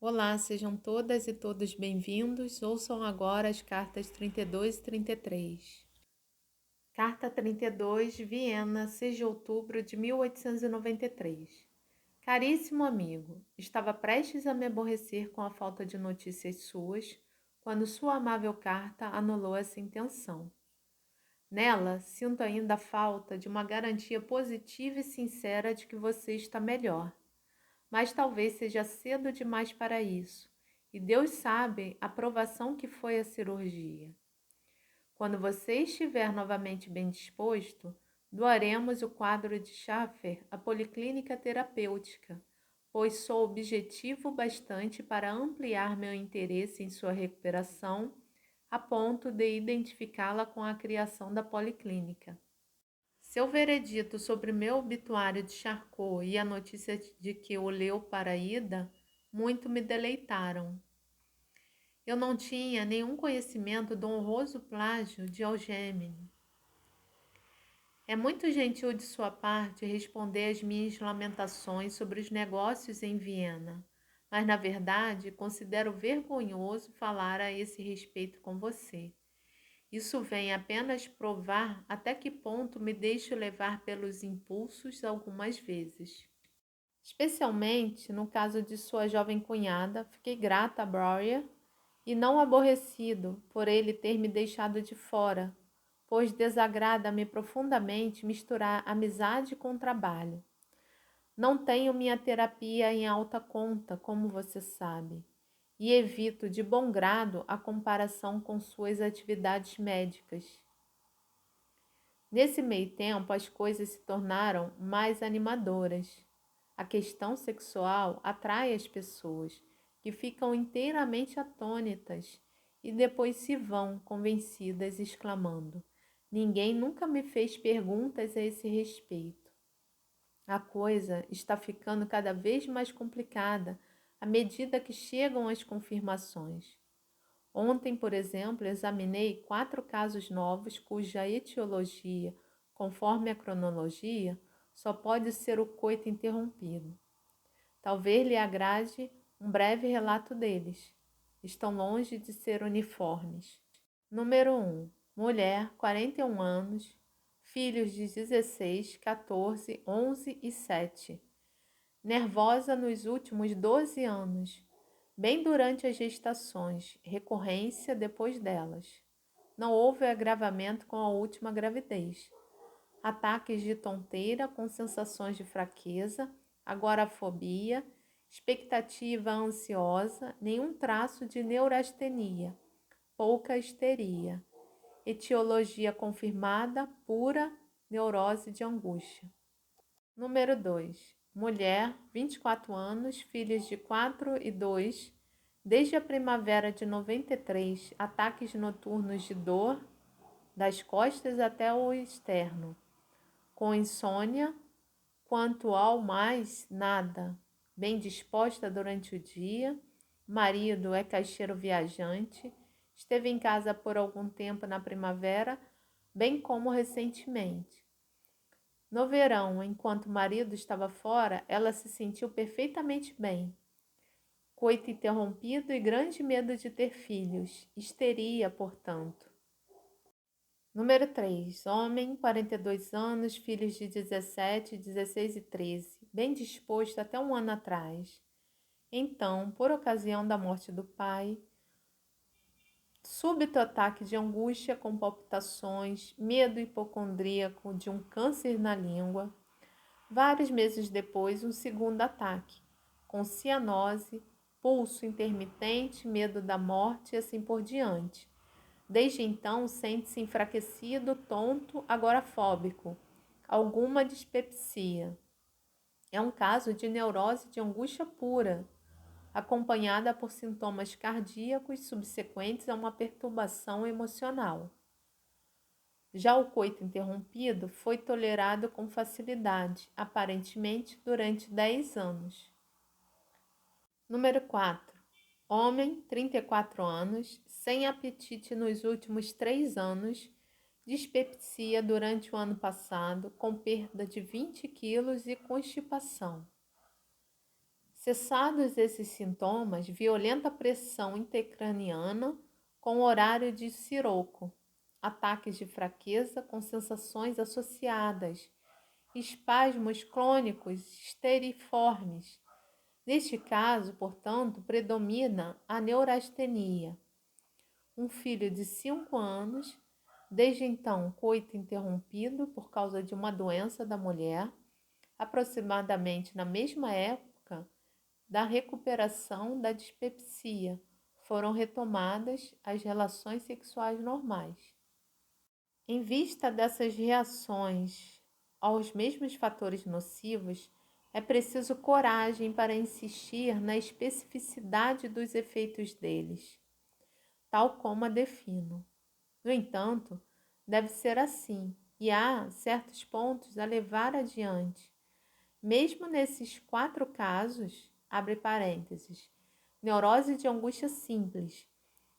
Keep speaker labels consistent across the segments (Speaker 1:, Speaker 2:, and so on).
Speaker 1: Olá, sejam todas e todos bem-vindos. Ouçam agora as cartas 32 e 33. Carta 32, Viena, 6 de outubro de 1893. Caríssimo amigo, estava prestes a me aborrecer com a falta de notícias suas, quando sua amável carta anulou essa intenção. Nela, sinto ainda a falta de uma garantia positiva e sincera de que você está melhor. Mas talvez seja cedo demais para isso, e Deus sabe a provação que foi a cirurgia. Quando você estiver novamente bem disposto, doaremos o quadro de Schaffer à Policlínica Terapêutica, pois sou objetivo bastante para ampliar meu interesse em sua recuperação, a ponto de identificá-la com a criação da Policlínica. Seu veredito sobre meu obituário de Charcot e a notícia de que o leu para Ida muito me deleitaram. Eu não tinha nenhum conhecimento do honroso plágio de Algemine. É muito gentil de sua parte responder às minhas lamentações sobre os negócios em Viena, mas na verdade considero vergonhoso falar a esse respeito com você. Isso vem apenas provar até que ponto me deixo levar pelos impulsos algumas vezes. Especialmente no caso de sua jovem cunhada, fiquei grata a Breuer e não aborrecido por ele ter me deixado de fora, pois desagrada-me profundamente misturar amizade com trabalho. Não tenho minha terapia em alta conta, como você sabe, e evito de bom grado a comparação com suas atividades médicas. Nesse meio tempo, as coisas se tornaram mais animadoras. A questão sexual atrai as pessoas, que ficam inteiramente atônitas e depois se vão convencidas, exclamando: Ninguém nunca me fez perguntas a esse respeito. A coisa está ficando cada vez mais complicada à medida que chegam as confirmações. Ontem, por exemplo, examinei 4 casos novos cuja etiologia, conforme a cronologia, só pode ser o coito interrompido. Talvez lhe agrade um breve relato deles. Estão longe de ser uniformes. Número 1. Mulher, 41 anos, filhos de 16, 14, 11 e 7. Nervosa nos últimos 12 anos, bem durante as gestações, recorrência depois delas. Não houve agravamento com a última gravidez. Ataques de tonteira com sensações de fraqueza, agorafobia, expectativa ansiosa, nenhum traço de neurastenia, pouca histeria. Etiologia confirmada, pura neurose de angústia. Número 2. Mulher, 24 anos, filhos de 4 e 2. Desde a primavera de 93, ataques noturnos de dor, das costas até o externo. Com insônia, quanto ao mais, nada. Bem disposta durante o dia. Marido é caixeiro viajante. Esteve em casa por algum tempo na primavera, bem como recentemente. No verão, enquanto o marido estava fora, ela se sentiu perfeitamente bem. Coito interrompido e grande medo de ter filhos. Histeria, portanto. Número 3. Homem, 42 anos, filhos de 17, 16 e 13. Bem disposto até um ano atrás. Então, por ocasião da morte do pai, súbito ataque de angústia com palpitações, medo hipocondríaco de um câncer na língua. Vários meses depois, um segundo ataque, com cianose, pulso intermitente, medo da morte e assim por diante. Desde então, sente-se enfraquecido, tonto, agorafóbico, alguma dispepsia. É um caso de neurose de angústia pura, acompanhada por sintomas cardíacos subsequentes a uma perturbação emocional. Já o coito interrompido foi tolerado com facilidade, aparentemente durante 10 anos. Número 4. Homem, 34 anos, sem apetite nos últimos 3 anos, dispepsia durante o ano passado, com perda de 20 quilos e constipação. Cessados esses sintomas, violenta pressão intracraniana com horário de siroco, ataques de fraqueza com sensações associadas, espasmos crônicos esteriformes. Neste caso, portanto, predomina a neurastenia. Um filho de 5 anos, desde então coito interrompido por causa de uma doença da mulher, aproximadamente na mesma época da recuperação da dispepsia, foram retomadas as relações sexuais normais. Em vista dessas reações aos mesmos fatores nocivos, é preciso coragem para insistir na especificidade dos efeitos deles, tal como a defino. No entanto, deve ser assim, e há certos pontos a levar adiante. Mesmo nesses 4 casos, abre parênteses, neurose de angústia simples,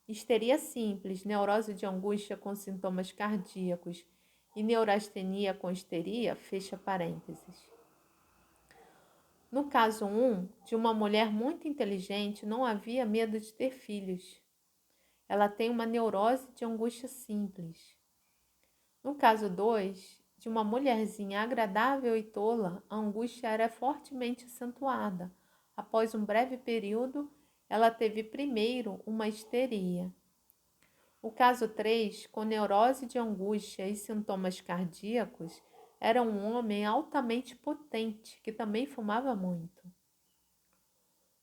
Speaker 1: histeria simples, neurose de angústia com sintomas cardíacos e neurastenia com histeria, fecha parênteses. No caso 1, de uma mulher muito inteligente, não havia medo de ter filhos. Ela tem uma neurose de angústia simples. No caso 2, de uma mulherzinha agradável e tola, a angústia era fortemente acentuada. Após um breve período, ela teve primeiro uma histeria. O caso 3, com neurose de angústia e sintomas cardíacos, era um homem altamente potente que também fumava muito.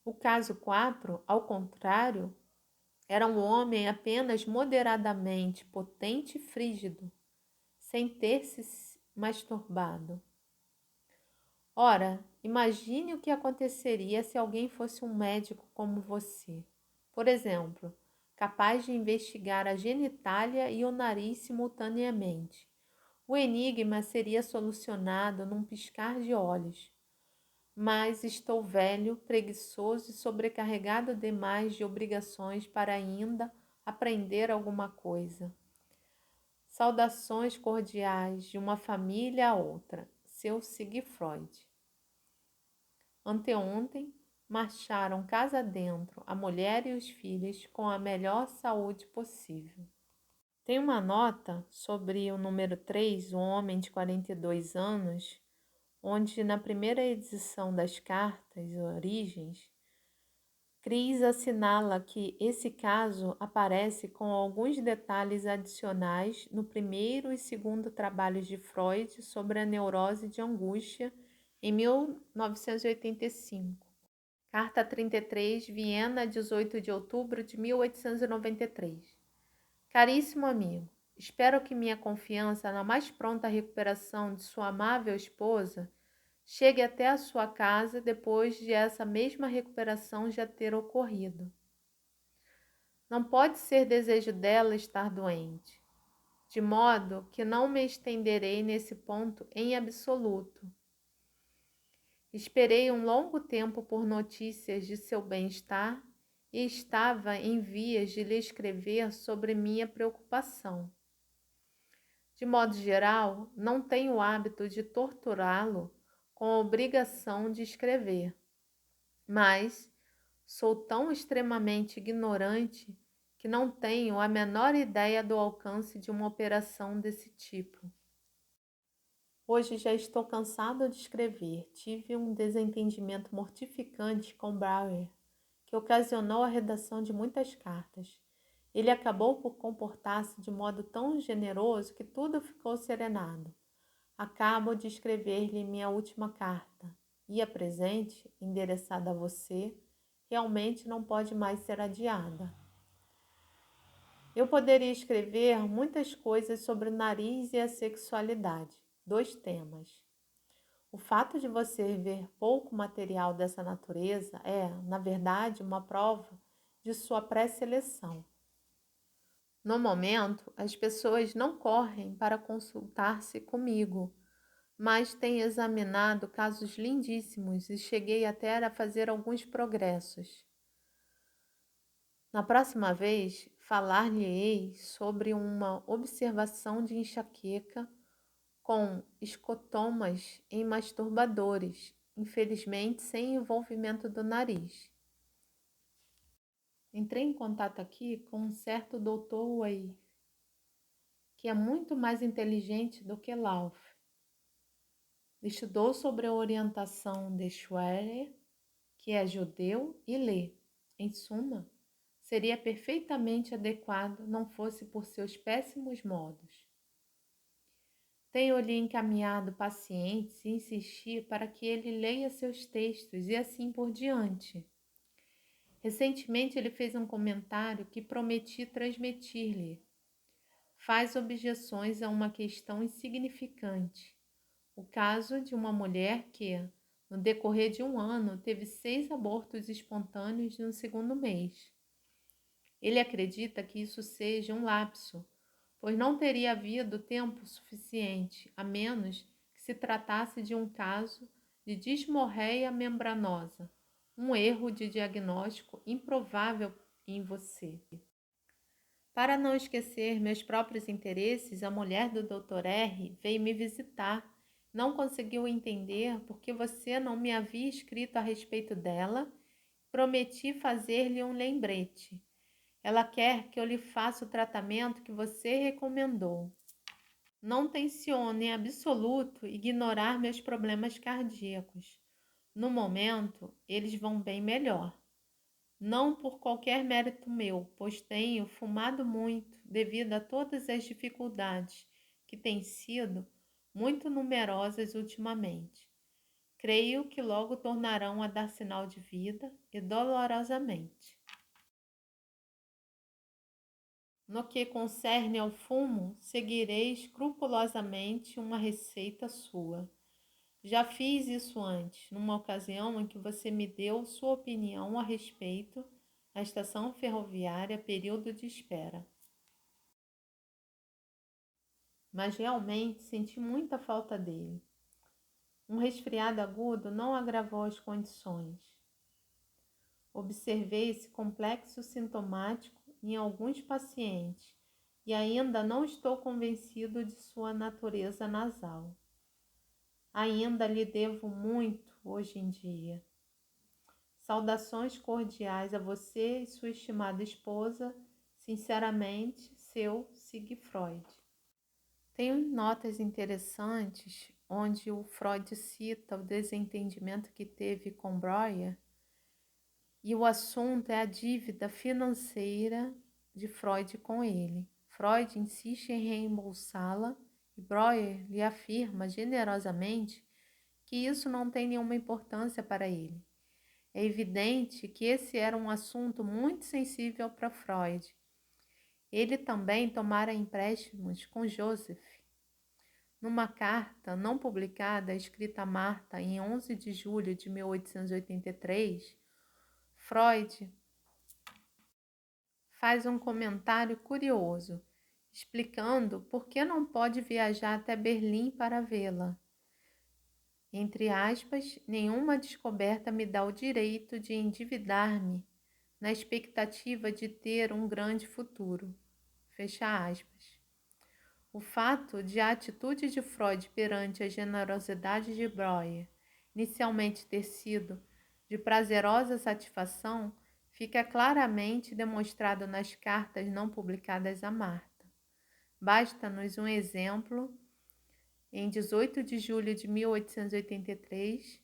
Speaker 1: O caso 4, ao contrário, era um homem apenas moderadamente potente e frígido, sem ter se masturbado. Ora, imagine o que aconteceria se alguém fosse um médico como você. Por exemplo, capaz de investigar a genitália e o nariz simultaneamente. O enigma seria solucionado num piscar de olhos. Mas estou velho, preguiçoso e sobrecarregado demais de obrigações para ainda aprender alguma coisa. Saudações cordiais de uma família a outra. Seu Sigfried. Anteontem, marcharam casa dentro a mulher e os filhos com a melhor saúde possível. Tem uma nota sobre o número 3, um homem de 42 anos, onde na primeira edição das cartas Origens, Cris assinala que esse caso aparece com alguns detalhes adicionais no primeiro e segundo trabalhos de Freud sobre a neurose de angústia em 1985. Carta 33, Viena, 18 de outubro de 1893. Caríssimo amigo, espero que minha confiança na mais pronta recuperação de sua amável esposa chegue até a sua casa depois de essa mesma recuperação já ter ocorrido. Não pode ser desejo dela estar doente, de modo que não me estenderei nesse ponto em absoluto. Esperei um longo tempo por notícias de seu bem-estar e estava em vias de lhe escrever sobre minha preocupação. De modo geral, não tenho o hábito de torturá-lo com a obrigação de escrever, mas sou tão extremamente ignorante que não tenho a menor ideia do alcance de uma operação desse tipo. Hoje já estou cansado de escrever. Tive um desentendimento mortificante com Brauer, que ocasionou a redação de muitas cartas. Ele acabou por comportar-se de modo tão generoso que tudo ficou serenado. Acabo de escrever-lhe minha última carta, e a presente, endereçada a você, realmente não pode mais ser adiada. Eu poderia escrever muitas coisas sobre o nariz e a sexualidade, 2 temas. O fato de você ver pouco material dessa natureza é, na verdade, uma prova de sua pré-seleção. No momento, as pessoas não correm para consultar-se comigo, mas têm examinado casos lindíssimos e cheguei até a fazer alguns progressos. Na próxima vez, falar-lhe-ei sobre uma observação de enxaqueca com escotomas em masturbadores, infelizmente sem envolvimento do nariz. Entrei em contato aqui com um certo Dr. Wei, que é muito mais inteligente do que Lauf. Estudou sobre a orientação de Schwerer, que é judeu, e lê. Em suma, seria perfeitamente adequado não fosse por seus péssimos modos. Tenho-lhe encaminhado pacientes e insisti para que ele leia seus textos e assim por diante. Recentemente ele fez um comentário que prometi transmitir-lhe. Faz objeções a uma questão insignificante. O caso de uma mulher que, no decorrer de um ano, teve 6 abortos espontâneos no segundo mês. Ele acredita que isso seja um lapso, pois não teria havido tempo suficiente, a menos que se tratasse de um caso de dismorreia membranosa, um erro de diagnóstico improvável em você. Para não esquecer meus próprios interesses, a mulher do Dr. R veio me visitar. Não conseguiu entender porque você não me havia escrito a respeito dela. Prometi fazer-lhe um lembrete. Ela quer que eu lhe faça o tratamento que você recomendou. Não tenciono em absoluto ignorar meus problemas cardíacos. No momento, eles vão bem melhor. Não por qualquer mérito meu, pois tenho fumado muito devido a todas as dificuldades que têm sido muito numerosas ultimamente. Creio que logo tornarão a dar sinal de vida e dolorosamente. No que concerne ao fumo, seguirei escrupulosamente uma receita sua. Já fiz isso antes, numa ocasião em que você me deu sua opinião a respeito da estação ferroviária, período de espera. Mas realmente senti muita falta dele. Um resfriado agudo não agravou as condições. Observei esse complexo sintomático em alguns pacientes e ainda não estou convencido de sua natureza nasal. Ainda lhe devo muito hoje em dia. Saudações cordiais a você e sua estimada esposa, sinceramente, seu Sigfried. Tem notas interessantes onde o Freud cita o desentendimento que teve com Breuer e o assunto é a dívida financeira de Freud com ele. Freud insiste em reembolsá-la e Breuer lhe afirma generosamente que isso não tem nenhuma importância para ele. É evidente que esse era um assunto muito sensível para Freud. Ele também tomara empréstimos com Joseph. Numa carta não publicada escrita a Marta em 11 de julho de 1883, Freud faz um comentário curioso, explicando por que não pode viajar até Berlim para vê-la. Entre aspas, nenhuma descoberta me dá o direito de endividar-me na expectativa de ter um grande futuro. Fecha aspas. O fato de a atitude de Freud perante a generosidade de Breuer inicialmente ter sido de prazerosa satisfação fica claramente demonstrado nas cartas não publicadas a Marta. Basta-nos um exemplo em 18 de julho de 1883,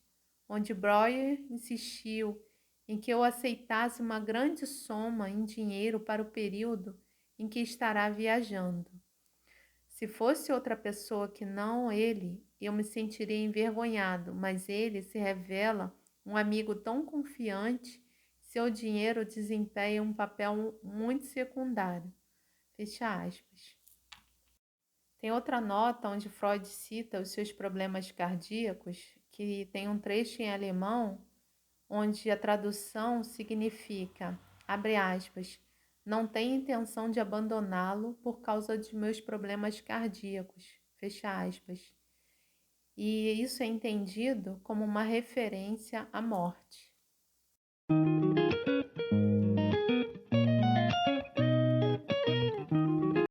Speaker 1: onde Breuer insistiu em que eu aceitasse uma grande soma em dinheiro para o período em que estará viajando. Se fosse outra pessoa que não ele, eu me sentiria envergonhado, mas ele se revela um amigo tão confiante, seu dinheiro desempenha um papel muito secundário. Fecha aspas. Tem outra nota onde Freud cita os seus problemas cardíacos, que tem um trecho em alemão, onde a tradução significa, abre aspas, não tenho intenção de abandoná-lo por causa de meus problemas cardíacos, fecha aspas. E isso é entendido como uma referência à morte.